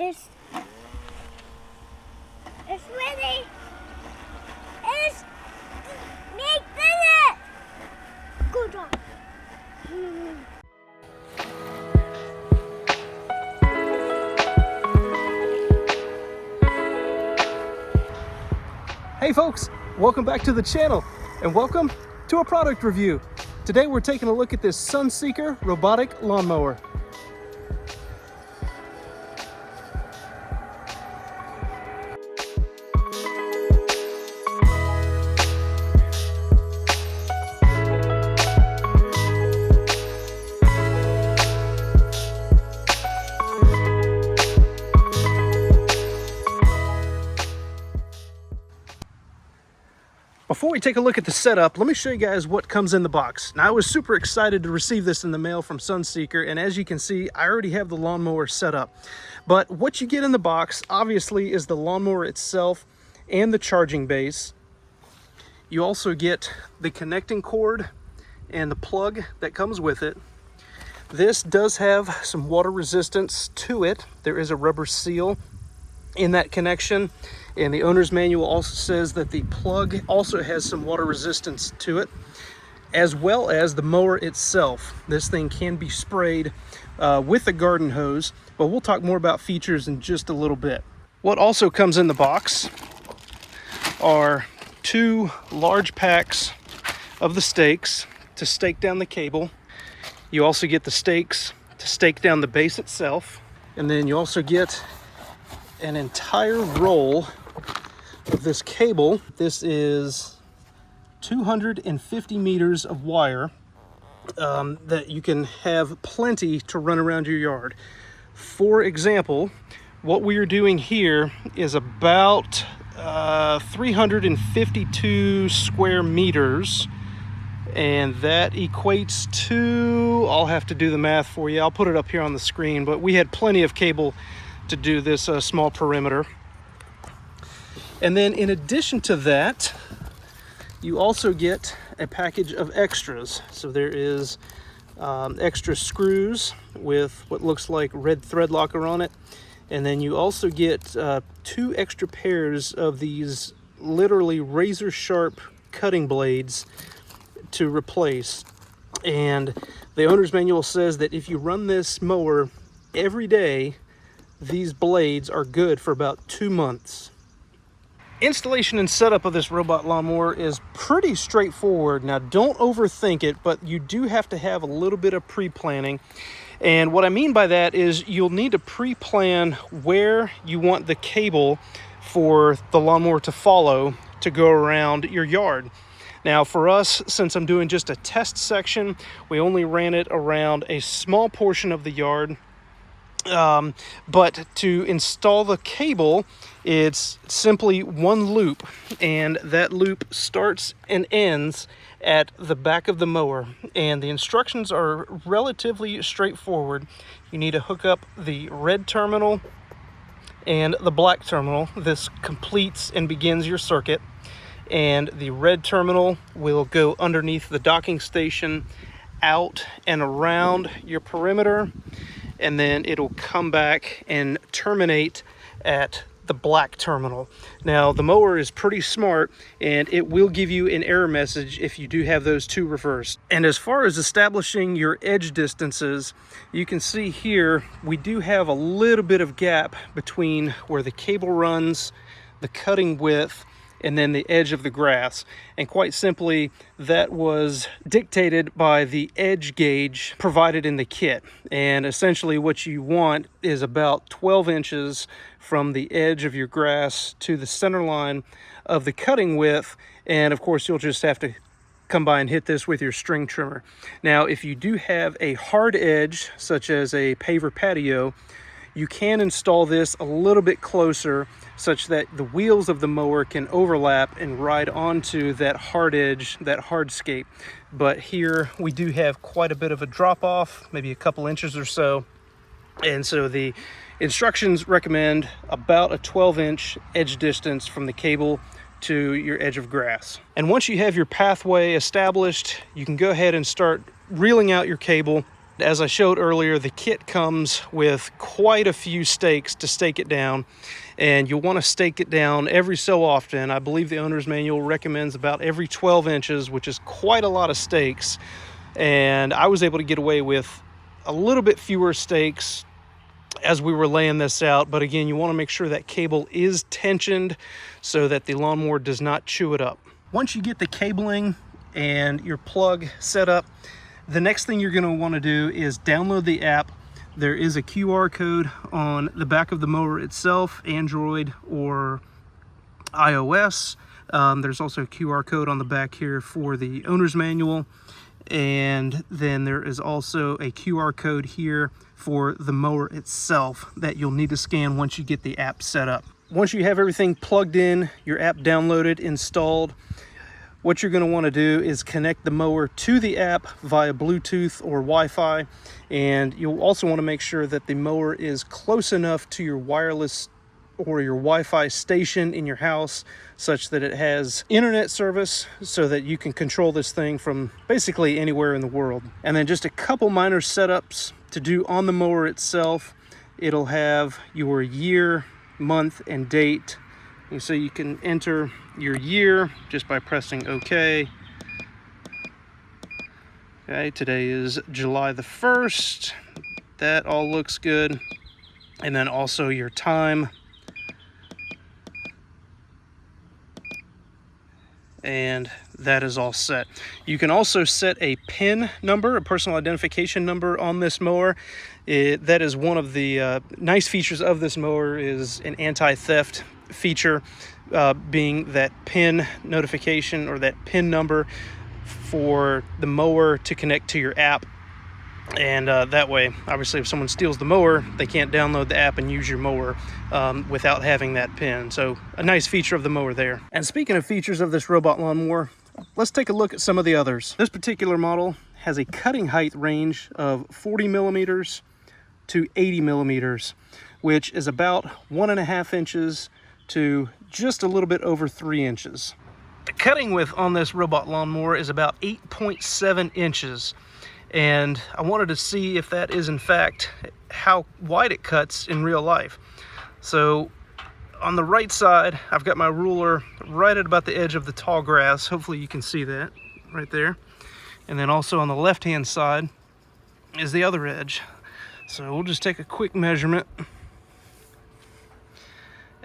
It's ready. It's make it. Good job. Hey folks, welcome back to the channel and welcome to a product review. Today we're taking a look at this Sunseeker robotic lawnmower. Before we take a look at the setup, let me show you guys what comes in the box. Now, I was super excited to receive this in the mail from Sunseeker, and as you can see, I already have the lawnmower set up. But what you get in the box, obviously, is the lawnmower itself and the charging base. You also get the connecting cord and the plug that comes with it. This does have some water resistance to it. There is a rubber seal in that connection, and the owner's manual also says that the plug also has some water resistance to it, as well as the mower itself. This thing can be sprayed with a garden hose, but we'll talk more about features in just a little bit. What also comes in the box are 2 large packs of the stakes to stake down the cable. You also get the stakes to stake down the base itself, and then you also get an entire roll of this cable. This is 250 meters of wire that you can have plenty to run around your yard. For example, what we are doing here is about 352 square meters, and that equates to, I'll have to do the math for you, I'll put it up here on the screen, but we had plenty of cable to do this small perimeter. And then in addition to that, you also get a package of extras. So there is extra screws with what looks like red thread locker on it, and then you also get 2 extra pairs of these literally razor sharp cutting blades to replace. And the owner's manual says that if you run this mower every day, these blades are good for about 2 months. Installation and setup of this robot lawnmower is pretty straightforward. Now, don't overthink it, but you do have to have a little bit of pre-planning. And what I mean by that is you'll need to pre-plan where you want the cable for the lawnmower to follow to go around your yard. Now, for us, since I'm doing just a test section, we only ran it around a small portion of the yard. But to install the cable, it's simply 1 loop, and that loop starts and ends at the back of the mower. And the instructions are relatively straightforward. You need to hook up the red terminal and the black terminal. This completes and begins your circuit, and the red terminal will go underneath the docking station, out and around your perimeter, and then it'll come back and terminate at the black terminal. Now, the mower is pretty smart, and it will give you an error message if you do have those 2 reversed. And as far as establishing your edge distances, you can see here we do have a little bit of gap between where the cable runs, the cutting width, and then the edge of the grass. And quite simply, that was dictated by the edge gauge provided in the kit. And essentially what you want is about 12 inches from the edge of your grass to the center line of the cutting width. And of course, you'll just have to come by and hit this with your string trimmer. Now, if you do have a hard edge, such as a paver patio, you can install this a little bit closer such that the wheels of the mower can overlap and ride onto that hard edge, that hardscape. But here we do have quite a bit of a drop off, maybe a couple inches or so. And so the instructions recommend about a 12-inch edge distance from the cable to your edge of grass. And once you have your pathway established, you can go ahead and start reeling out your cable. As I showed earlier, the kit comes with quite a few stakes to stake it down, and you'll want to stake it down every so often. I believe the owner's manual recommends about every 12 inches, which is quite a lot of stakes. And I was able to get away with a little bit fewer stakes as we were laying this out. But again, you want to make sure that cable is tensioned so that the lawnmower does not chew it up. Once you get the cabling and your plug set up, the next thing you're going to want to do is download the app. There is a QR code on the back of the mower itself, Android or iOS. There's also a QR code on the back here for the owner's manual. And then there is also a QR code here for the mower itself that you'll need to scan once you get the app set up. Once you have everything plugged in, your app downloaded, installed, what you're going to want to do is connect the mower to the app via Bluetooth or Wi-Fi. And you'll also want to make sure that the mower is close enough to your wireless or your Wi-Fi station in your house such that it has internet service so that you can control this thing from basically anywhere in the world. And then just a couple minor setups to do on the mower itself. It'll have your year, month, and date. And so you can enter your year just by pressing OK. Okay, today is July the 1st. That all looks good. And then also your time. And that is all set. You can also set a PIN number, a personal identification number on this mower. That is one of the nice features of this mower, is an anti-theft feature, being that PIN notification or that PIN number for the mower to connect to your app. And that way, obviously, if someone steals the mower, they can't download the app and use your mower without having that pin. So a nice feature of the mower there. And speaking of features of this robot lawnmower, let's take a look at some of the others. This particular model has a cutting height range of 40 millimeters to 80 millimeters, which is about 1.5 inches to just a little bit over 3 inches. The cutting width on this robot lawnmower is about 8.7 inches. And I wanted to see if that is in fact how wide it cuts in real life. So on the right side, I've got my ruler right at about the edge of the tall grass. Hopefully you can see that right there. And then also on the left hand side is the other edge. So we'll just take a quick measurement.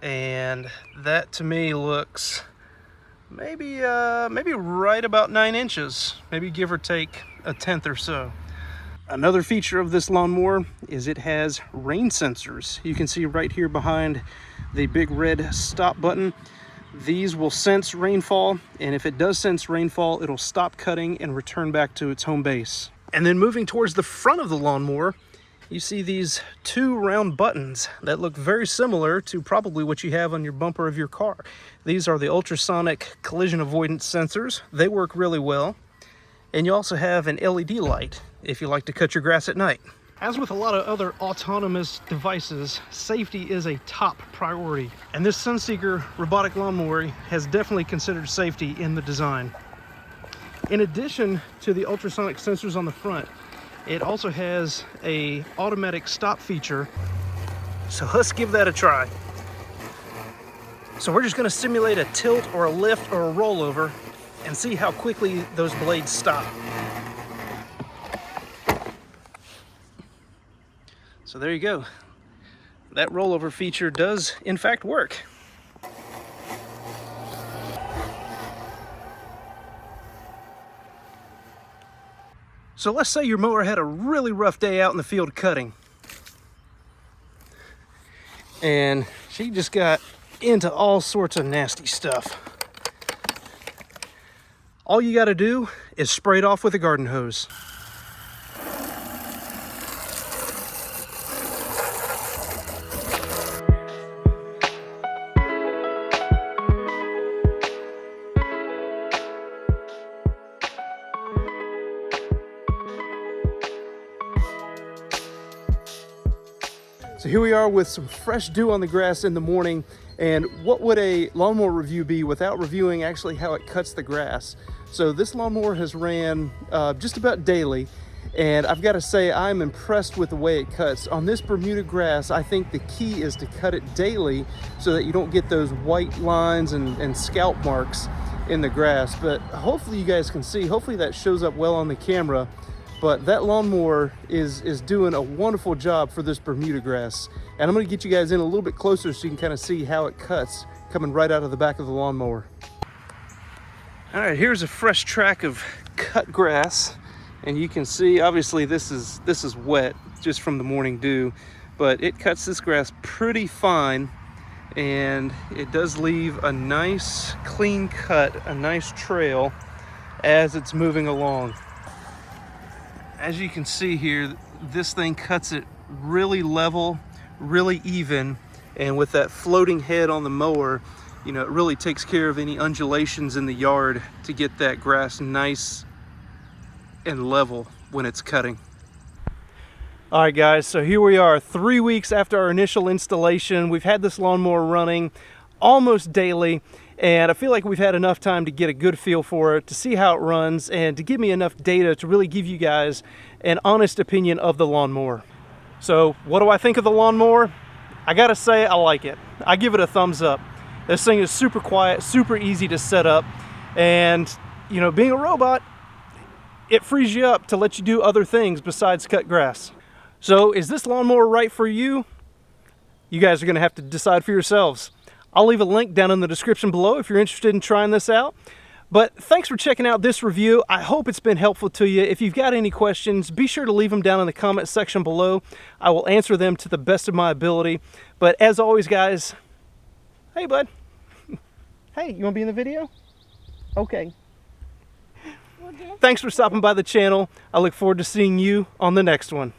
And that to me looks maybe right about 9 inches, maybe give or take a tenth or so. Another feature of this lawnmower is it has rain sensors. You can see right here behind the big red stop button. These will sense rainfall, and if it does sense rainfall, it'll stop cutting and return back to its home base. And then moving towards the front of the lawnmower, you see these two round buttons that look very similar to probably what you have on your bumper of your car. These are the ultrasonic collision avoidance sensors. They work really well. And you also have an LED light if you like to cut your grass at night. As with a lot of other autonomous devices, safety is a top priority. And this Sunseeker robotic lawnmower has definitely considered safety in the design. In addition to the ultrasonic sensors on the front, it also has a automatic stop feature. So let's give that a try. So we're just going to simulate a tilt or a lift or a rollover and see how quickly those blades stop. So there you go. That rollover feature does in fact work. So let's say your mower had a really rough day out in the field cutting, and she just got into all sorts of nasty stuff. All you got to do is spray it off with a garden hose. So here we are with some fresh dew on the grass in the morning, and what would a lawnmower review be without reviewing actually how it cuts the grass? So this lawnmower has ran just about daily, And I've got to say, I'm impressed with the way it cuts. On this Bermuda grass, I think the key is to cut it daily so that you don't get those white lines and scalp marks in the grass. But hopefully you guys can see, hopefully that shows up well on the camera. But that lawnmower is doing a wonderful job for this Bermuda grass. And I'm gonna get you guys in a little bit closer so you can kind of see how it cuts coming right out of the back of the lawnmower. All right, here's a fresh track of cut grass. And you can see, obviously this is wet just from the morning dew, but it cuts this grass pretty fine, and it does leave a nice clean cut, a nice trail as it's moving along. As you can see here, this thing cuts it really level, really even, and with that floating head on the mower, you know, it really takes care of any undulations in the yard to get that grass nice and level when it's cutting. All right guys, so here we are 3 weeks after our initial installation. We've had this lawnmower running almost daily, and I feel like we've had enough time to get a good feel for it, to see how it runs, and to give me enough data to really give you guys an honest opinion of the lawnmower. So what do I think of the lawnmower? I gotta say, I like it. I give it a thumbs up. This thing is super quiet, super easy to set up, and you know, being a robot, it frees you up to let you do other things besides cut grass. So is this lawnmower right for you? You guys are gonna have to decide for yourselves. I'll leave a link down in the description below if you're interested in trying this out. But thanks for checking out this review. I hope it's been helpful to you. If you've got any questions, be sure to leave them down in the comment section below. I will answer them to the best of my ability. But as always, guys, hey bud. Hey, you wanna be in the video? Okay. Thanks for stopping by the channel. I look forward to seeing you on the next one.